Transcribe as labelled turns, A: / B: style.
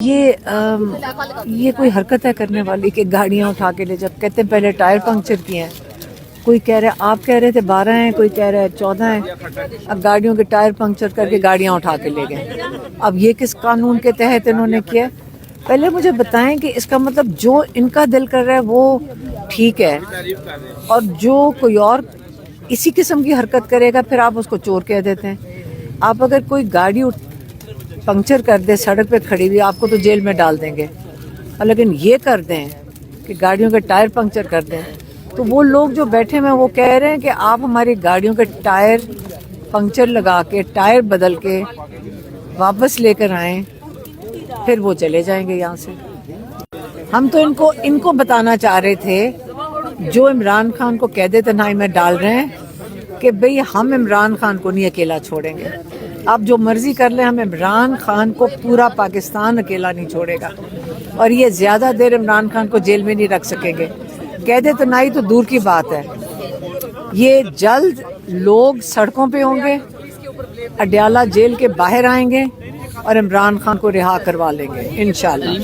A: یہ کوئی حرکت ہے کرنے والی کہ گاڑیاں اٹھا کے لے جب کہتے ہیں پہلے ٹائر پنکچر کیے ہیں. کوئی کہہ رہا ہے آپ کہہ رہے تھے 12 ہیں, کوئی کہہ رہا ہے 14 ہیں. اب گاڑیوں کے ٹائر پنکچر کر کے گاڑیاں اٹھا کے لے گئے. اب یہ کس قانون کے تحت انہوں نے کیا؟ پہلے مجھے بتائیں کہ اس کا مطلب جو ان کا دل کر رہا ہے وہ ٹھیک ہے, اور جو کوئی اور اسی قسم کی حرکت کرے گا پھر آپ اس کو چور کہہ دیتے ہیں. آپ اگر کوئی گاڑی پنکچر کر دے سڑک پہ کھڑی ہوئی, آپ کو تو جیل میں ڈال دیں گے, اور لیکن یہ کر دیں کہ گاڑیوں کے ٹائر پنکچر کر دیں, تو وہ لوگ جو بیٹھے ہیں وہ کہہ رہے ہیں کہ آپ ہماری گاڑیوں کے ٹائر پنکچر لگا کے ٹائر بدل کے واپس لے کر آئیں, پھر وہ چلے جائیں گے یہاں سے. ہم تو ان کو بتانا چاہ رہے تھے جو عمران خان کو کہہ دیتے نہ میں ڈال رہے ہیں کہ بھئی ہم عمران خان کو نہیں اکیلا چھوڑیں گے, آپ جو مرضی کر لیں, ہم عمران خان کو پورا پاکستان اکیلا نہیں چھوڑے گا, اور یہ زیادہ دیر عمران خان کو جیل میں نہیں رکھ سکیں گے. کہہ دے تو نہیں تو دور کی بات ہے, یہ جلد لوگ سڑکوں پہ ہوں گے, اڈیالہ جیل کے باہر آئیں گے اور عمران خان کو رہا کروا لیں گے انشاءاللہ.